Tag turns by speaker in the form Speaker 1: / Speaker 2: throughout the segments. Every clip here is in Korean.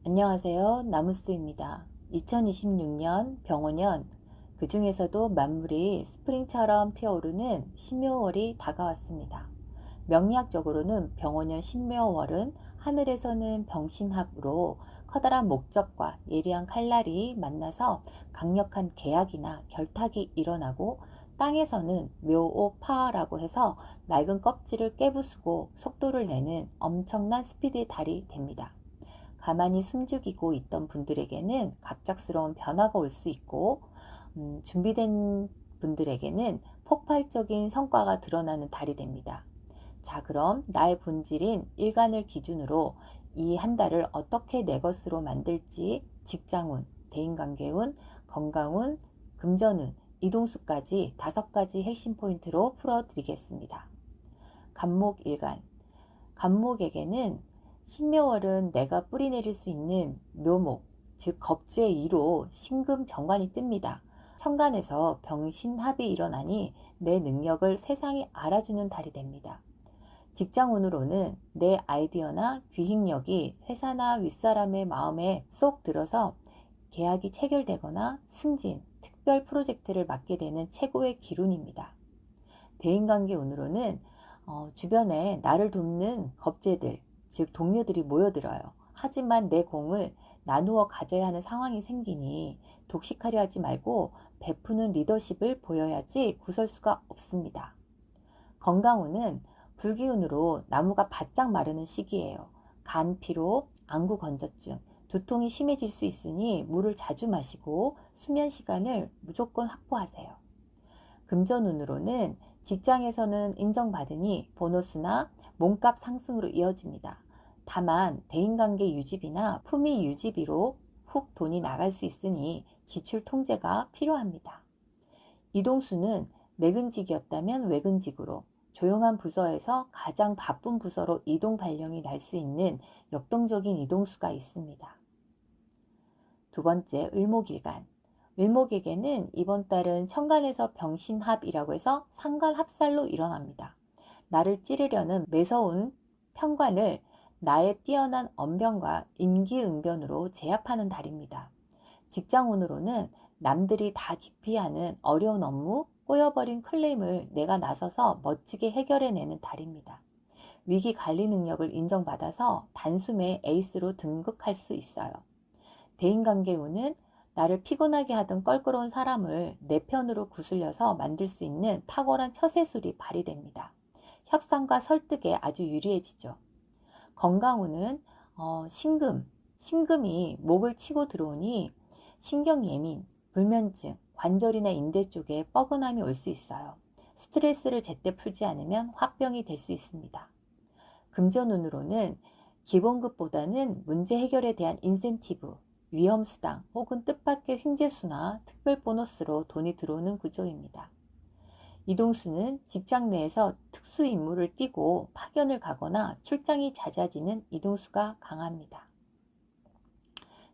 Speaker 1: 안녕하세요. 나무스입니다. 2026년 병원년, 그 중에서도 만물이 스프링처럼 튀어오르는 신묘월이 다가왔습니다. 명리학적으로는 병원년 신묘월은 하늘에서는 병신합으로 커다란 목적과 예리한 칼날이 만나서 강력한 계약이나 결탁이 일어나고, 땅에서는 묘오파라고 해서 낡은 껍질을 깨부수고 속도를 내는 엄청난 스피드의 달이 됩니다. 가만히 숨죽이고 있던 분들에게는 갑작스러운 변화가 올 수 있고, 준비된 분들에게는 폭발적인 성과가 드러나는 달이 됩니다. 자, 그럼 나의 본질인 일간을 기준으로 이 한 달을 어떻게 내 것으로 만들지, 직장운, 대인관계운, 건강운, 금전운, 이동수까지 5가지 핵심 포인트로 풀어드리겠습니다. 간목일간. 간목에게는 신묘월은 내가 뿌리내릴 수 있는 묘목, 즉 겁주의 이로 신금정관이 뜹니다. 천간에서 병신합이 일어나니 내 능력을 세상이 알아주는 달이 됩니다. 직장운으로는 내 아이디어나 귀획력이 회사나 윗사람의 마음에 쏙 들어서 계약이 체결되거나 승진, 특별 프로젝트를 맡게 되는 최고의 기운입니다. 대인관계운으로는 주변에 나를 돕는 겁재들, 즉 동료들이 모여들어요. 하지만 내 공을 나누어 가져야 하는 상황이 생기니 독식하려 하지 말고 베푸는 리더십을 보여야지 구설수가 없습니다. 건강운은 불기운으로 나무가 바짝 마르는 시기예요. 간 피로, 안구 건조증, 두통이 심해질 수 있으니 물을 자주 마시고 수면 시간을 무조건 확보하세요. 금전운으로는 직장에서는 인정받으니 보너스나 몸값 상승으로 이어집니다. 다만 대인관계 유지비나 품위 유지비로 훅 돈이 나갈 수 있으니 지출 통제가 필요합니다. 이동수는 내근직이었다면 외근직으로, 조용한 부서에서 가장 바쁜 부서로 이동 발령이 날 수 있는 역동적인 이동수가 있습니다. 두 번째, 을목일간. 을목에게는 이번 달은 천간에서 병신합이라고 해서 상관합살로 일어납니다. 나를 찌르려는 매서운 편관을 나의 뛰어난 언변과 임기응변으로 제압하는 달입니다. 직장운으로는 남들이 다 기피하는 어려운 업무, 꼬여버린 클레임을 내가 나서서 멋지게 해결해내는 달입니다. 위기 관리 능력을 인정받아서 단숨에 에이스로 등극할 수 있어요. 대인관계운은 나를 피곤하게 하던 껄끄러운 사람을 내 편으로 구슬려서 만들 수 있는 탁월한 처세술이 발휘됩니다. 협상과 설득에 아주 유리해지죠. 건강운은 신금이 목을 치고 들어오니 신경예민, 불면증, 관절이나 인대 쪽에 뻐근함이 올 수 있어요. 스트레스를 제때 풀지 않으면 화병이 될 수 있습니다. 금전운으로는 기본급보다는 문제 해결에 대한 인센티브, 위험수당 혹은 뜻밖의 횡재수나 특별 보너스로 돈이 들어오는 구조입니다. 이동수는 직장 내에서 특수 임무를 띠고 파견을 가거나 출장이 잦아지는 이동수가 강합니다.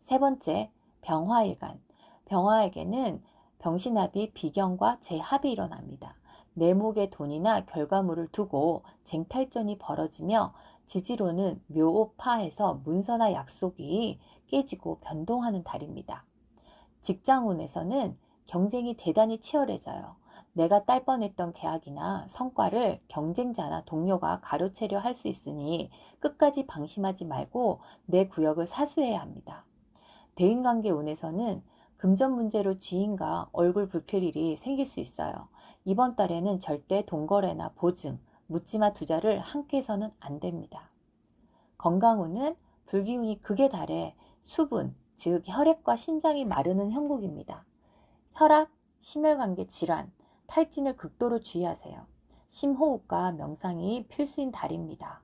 Speaker 1: 세 번째, 병화일간. 병화에게는 병신합이 비견과 재합이 일어납니다. 내목의 돈이나 결과물을 두고 쟁탈전이 벌어지며 지지로는 묘오파에서 문서나 약속이 깨지고 변동하는 달입니다. 직장운에서는 경쟁이 대단히 치열해져요. 내가 딸 뻔했던 계약이나 성과를 경쟁자나 동료가 가로채려 할 수 있으니 끝까지 방심하지 말고 내 구역을 사수해야 합니다. 대인관계운에서는 금전 문제로 지인과 얼굴 붉힐 일이 생길 수 있어요. 이번 달에는 절대 돈거래나 보증, 묻지마 투자를 함께 해서는 안 됩니다. 건강운은 불기운이 극에 달해 수분, 즉 혈액과 신장이 마르는 형국입니다. 혈압, 심혈관계 질환, 탈진을 극도로 주의하세요. 심호흡과 명상이 필수인 달입니다.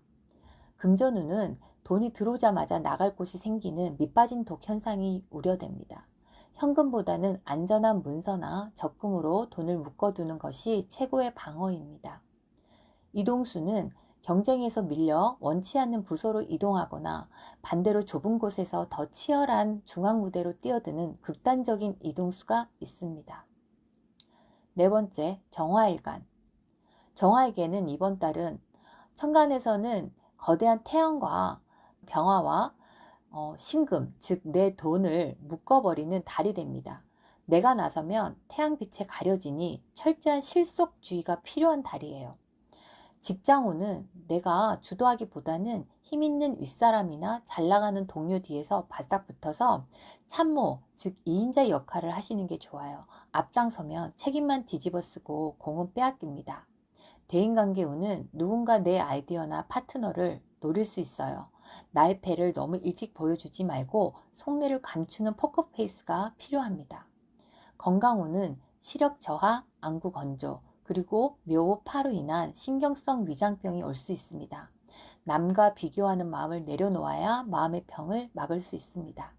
Speaker 1: 금전운은 돈이 들어오자마자 나갈 곳이 생기는 밑빠진 독 현상이 우려됩니다. 현금보다는 안전한 문서나 적금으로 돈을 묶어두는 것이 최고의 방어입니다. 이동수는 경쟁에서 밀려 원치 않는 부서로 이동하거나 반대로 좁은 곳에서 더 치열한 중앙무대로 뛰어드는 극단적인 이동수가 있습니다. 네 번째, 정화일간. 정화에게는 이번 달은 천간에서는 거대한 태양과 병화와 신금, 즉 내 돈을 묶어버리는 달이 됩니다. 내가 나서면 태양빛에 가려지니 철저한 실속주의가 필요한 달이에요. 직장운은 내가 주도하기보다는 힘있는 윗사람이나 잘나가는 동료 뒤에서 바싹 붙어서 참모, 즉 2인자 역할을 하시는 게 좋아요. 앞장서면 책임만 뒤집어 쓰고 공은 빼앗깁니다. 대인관계운은 누군가 내 아이디어나 파트너를 노릴 수 있어요. 나의 패를 너무 일찍 보여주지 말고 속내를 감추는 포커페이스가 필요합니다. 건강운은 시력 저하, 안구 건조, 그리고 묘파로 인한 신경성 위장병이 올 수 있습니다. 남과 비교하는 마음을 내려놓아야 마음의 병을 막을 수 있습니다.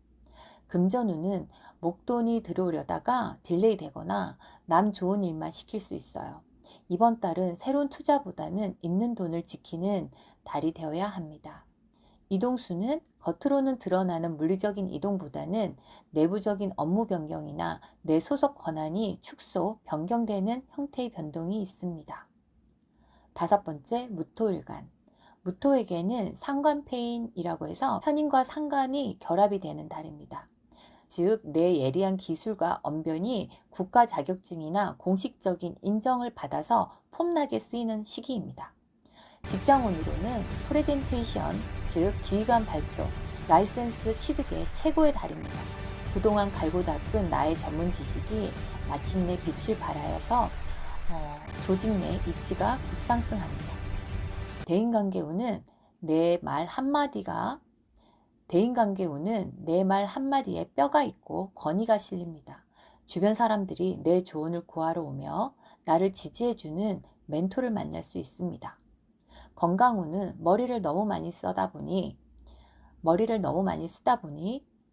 Speaker 1: 금전운은 목돈이 들어오려다가 딜레이 되거나 남 좋은 일만 시킬 수 있어요. 이번 달은 새로운 투자보다는 있는 돈을 지키는 달이 되어야 합니다. 이동수는 겉으로는 드러나는 물리적인 이동보다는 내부적인 업무 변경이나 내 소속 권한이 축소, 변경되는 형태의 변동이 있습니다. 5번째, 무토일간. 무토에게는 상관패인이라고 해서 편인과 상관이 결합이 되는 달입니다. 즉, 내 예리한 기술과 언변이 국가 자격증이나 공식적인 인정을 받아서 폼나게 쓰이는 시기입니다. 직장운으로는 프레젠테이션, 즉 기획안 발표, 라이센스 취득의 최고의 달입니다. 그동안 갈고 닦은 나의 전문 지식이 마침내 빛을 발하여서 조직 내 입지가 급상승합니다. 대인관계운은 내 말 한마디에 뼈가 있고 권위가 실립니다. 주변 사람들이 내 조언을 구하러 오며 나를 지지해주는 멘토를 만날 수 있습니다. 건강운은 머리를 너무 많이 쓰다 보니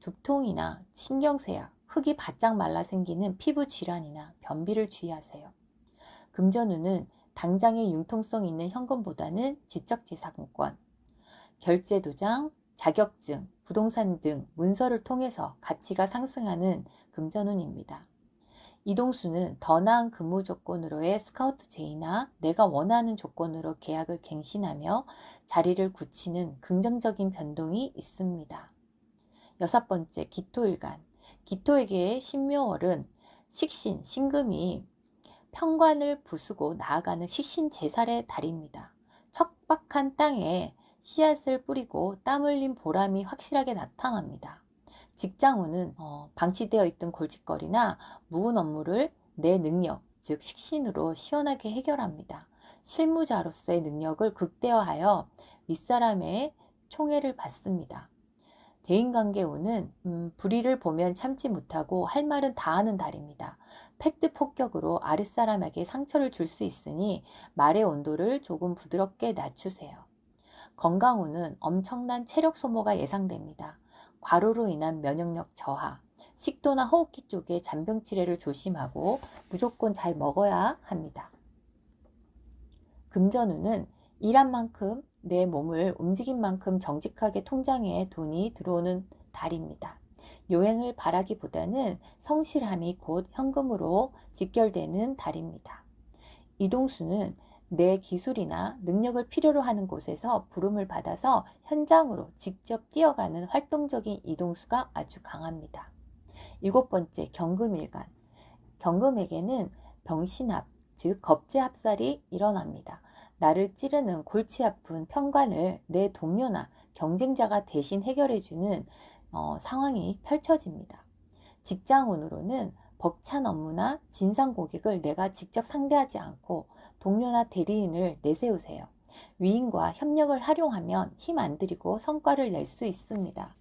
Speaker 1: 두통이나 신경쇠약, 흙이 바짝 말라 생기는 피부 질환이나 변비를 주의하세요. 금전운은 당장의 융통성 있는 현금보다는 지적재산권, 결제도장, 자격증, 부동산 등 문서를 통해서 가치가 상승하는 금전운입니다. 이동수는 더 나은 근무 조건으로의 스카우트 제의나 내가 원하는 조건으로 계약을 갱신하며 자리를 굳히는 긍정적인 변동이 있습니다. 6번째, 기토일간. 기토에게의 신묘월은 식신, 신금이 편관을 부수고 나아가는 식신제살의 달입니다. 척박한 땅에 씨앗을 뿌리고 땀 흘린 보람이 확실하게 나타납니다. 직장운은 방치되어 있던 골칫거리나 묵은 업무를 내 능력, 즉 식신으로 시원하게 해결합니다. 실무자로서의 능력을 극대화하여 윗사람의 총애를 받습니다. 대인관계운은 불의를 보면 참지 못하고 할 말은 다 하는 달입니다. 팩트 폭격으로 아랫사람에게 상처를 줄 수 있으니 말의 온도를 조금 부드럽게 낮추세요. 건강운은 엄청난 체력 소모가 예상됩니다. 과로로 인한 면역력 저하, 식도나 호흡기 쪽에 잔병 치레를 조심하고 무조건 잘 먹어야 합니다. 금전운은 일한 만큼 내 몸을 움직인 만큼 정직하게 통장에 돈이 들어오는 달입니다. 요행을 바라기보다는 성실함이 곧 현금으로 직결되는 달입니다. 이동수는 내 기술이나 능력을 필요로 하는 곳에서 부름을 받아서 현장으로 직접 뛰어가는 활동적인 이동수가 아주 강합니다. 7번째, 경금일간. 경금에게는 병신합, 즉 겁제합살이 일어납니다. 나를 찌르는 골치 아픈 편관을 내 동료나 경쟁자가 대신 해결해주는 상황이 펼쳐집니다. 직장운으로는 벅찬 업무나 진상 고객을 내가 직접 상대하지 않고 동료나 대리인을 내세우세요. 위인과 협력을 활용하면 힘 안 들이고 성과를 낼 수 있습니다.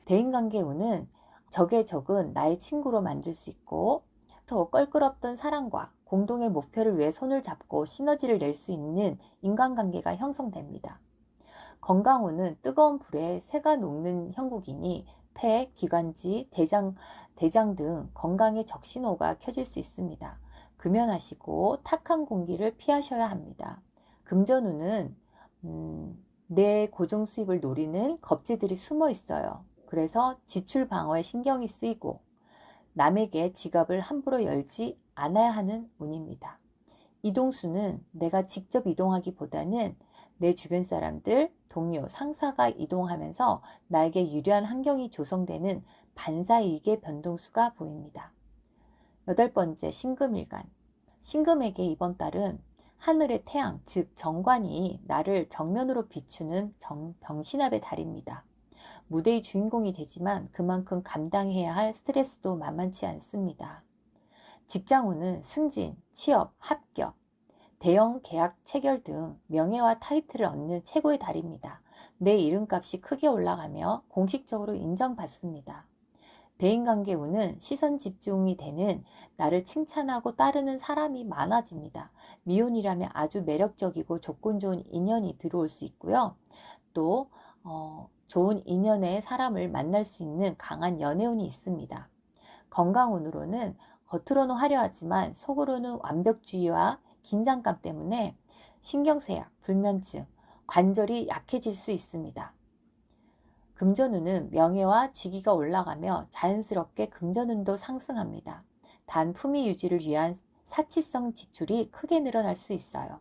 Speaker 1: 대인관계운은 적의 적은 나의 친구로 만들 수 있고 더 껄끄럽던 사람과 공동의 목표를 위해 손을 잡고 시너지를 낼 수 있는 인간관계가 형성됩니다. 건강운은 뜨거운 불에 쇠가 녹는 형국이니 폐, 기관지, 대장 등 건강에 적신호가 켜질 수 있습니다. 금연하시고 탁한 공기를 피하셔야 합니다. 금전운은 내 고정 수입을 노리는 겁재들이 숨어 있어요. 그래서 지출 방어에 신경이 쓰이고 남에게 지갑을 함부로 열지 않아야 하는 운입니다. 이동수는 내가 직접 이동하기보다는 내 주변 사람들, 동료, 상사가 이동하면서 나에게 유리한 환경이 조성되는 반사이익의 변동수가 보입니다. 8번째, 신금일간. 신금에게 이번 달은 하늘의 태양, 즉 정관이 나를 정면으로 비추는 병신합의 달입니다. 무대의 주인공이 되지만 그만큼 감당해야 할 스트레스도 만만치 않습니다. 직장운은 승진, 취업, 합격, 대형 계약 체결 등 명예와 타이틀을 얻는 최고의 달입니다. 내 이름값이 크게 올라가며 공식적으로 인정받습니다. 대인관계 운은 시선 집중이 되는 나를 칭찬하고 따르는 사람이 많아집니다. 미혼이라면 아주 매력적이고 조건 좋은 인연이 들어올 수 있고요. 또 좋은 인연의 사람을 만날 수 있는 강한 연애운이 있습니다. 건강운으로는 겉으로는 화려하지만 속으로는 완벽주의와 긴장감 때문에 신경쇠약, 불면증, 관절이 약해질 수 있습니다. 금전운은 명예와 직위가 올라가며 자연스럽게 금전운도 상승합니다. 단 품위 유지를 위한 사치성 지출이 크게 늘어날 수 있어요.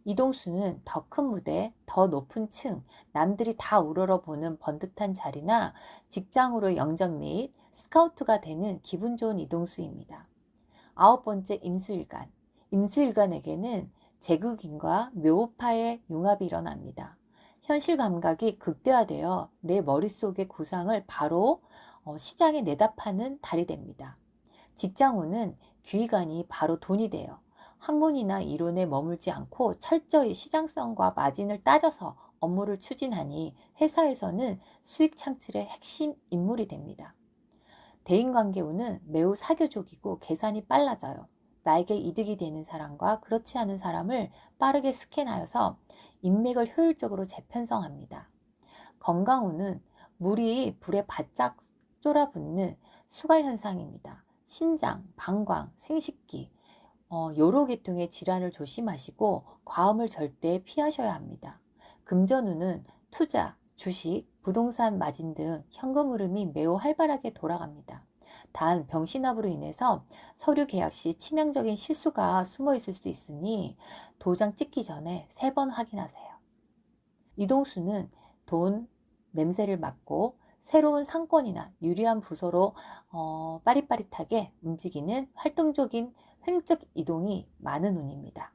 Speaker 1: 이동수는 더 큰 무대, 더 높은 층, 남들이 다 우러러보는 번듯한 자리나 직장으로 영접 및 스카우트가 되는 기분 좋은 이동수입니다. 9번째, 임수일간. 임수일간에게는 제국인과 묘파의 융합이 일어납니다. 현실 감각이 극대화되어 내 머릿속의 구상을 바로 시장에 내다 파는 달이 됩니다. 직장운은 귀관이 바로 돈이 돼요. 학문이나 이론에 머물지 않고 철저히 시장성과 마진을 따져서 업무를 추진하니 회사에서는 수익 창출의 핵심 인물이 됩니다. 대인관계운은 매우 사교적이고 계산이 빨라져요. 나에게 이득이 되는 사람과 그렇지 않은 사람을 빠르게 스캔하여서 인맥을 효율적으로 재편성합니다. 건강운은 물이 불에 바짝 쫄아붙는 수갈 현상입니다. 신장, 방광, 생식기, 요로 계통의 질환을 조심하시고 과음을 절대 피하셔야 합니다. 금전운은 투자, 주식, 부동산 마진 등 현금 흐름이 매우 활발하게 돌아갑니다. 단 병신합으로 인해서 서류 계약 시 치명적인 실수가 숨어 있을 수 있으니 도장 찍기 전에 3번 확인하세요. 이동수는 돈 냄새를 맡고 새로운 상권이나 유리한 부서로 빠릿빠릿하게 움직이는 활동적인 횡적 이동이 많은 운입니다.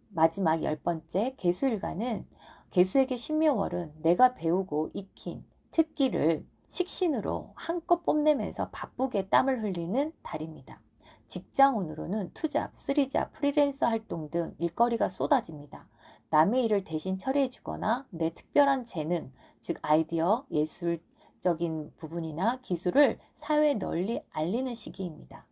Speaker 1: 마지막 10번째, 개수일간은 개수에게 신묘월은 내가 배우고 익힌 특기를 식신으로 한껏 뽐내면서 바쁘게 땀을 흘리는 달입니다. 직장운으로는 투잡, 쓰리잡, 프리랜서 활동 등 일거리가 쏟아집니다. 남의 일을 대신 처리해 주거나 내 특별한 재능, 즉 아이디어, 예술적인 부분이나 기술을 사회에 널리 알리는 시기입니다.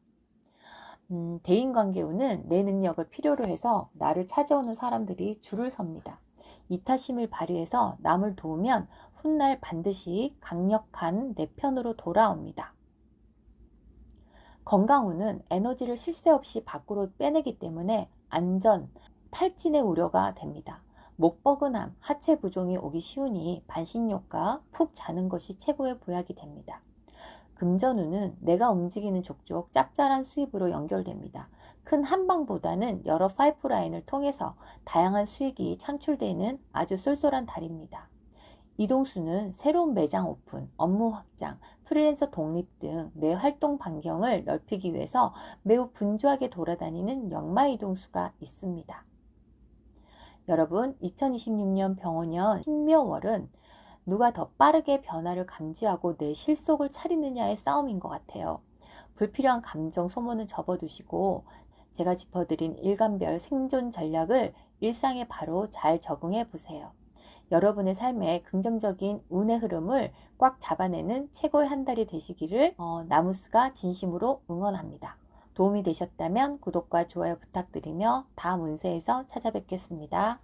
Speaker 1: 대인관계운은 내 능력을 필요로 해서 나를 찾아오는 사람들이 줄을 섭니다. 이타심을 발휘해서 남을 도우면 훗날 반드시 강력한 내 편으로 돌아옵니다. 건강운은 에너지를 쉴 새 없이 밖으로 빼내기 때문에 안전, 탈진의 우려가 됩니다. 목뻐근함, 하체 부종이 오기 쉬우니 반신욕과 푹 자는 것이 최고의 보약이 됩니다. 금전운은 내가 움직이는 족족 짭짤한 수입으로 연결됩니다. 큰 한방보다는 여러 파이프라인을 통해서 다양한 수익이 창출되는 아주 쏠쏠한 달입니다. 이동수는 새로운 매장 오픈, 업무 확장, 프리랜서 독립 등 내 활동 반경을 넓히기 위해서 매우 분주하게 돌아다니는 역마 이동수가 있습니다. 여러분, 2026년 병원년 신묘월은 누가 더 빠르게 변화를 감지하고 내 실속을 차리느냐의 싸움인 것 같아요. 불필요한 감정 소모는 접어두시고 제가 짚어드린 일간별 생존 전략을 일상에 바로 잘 적응해 보세요. 여러분의 삶에 긍정적인 운의 흐름을 꽉 잡아내는 최고의 한 달이 되시기를 나무스가 진심으로 응원합니다. 도움이 되셨다면 구독과 좋아요 부탁드리며 다음 운세에서 찾아뵙겠습니다.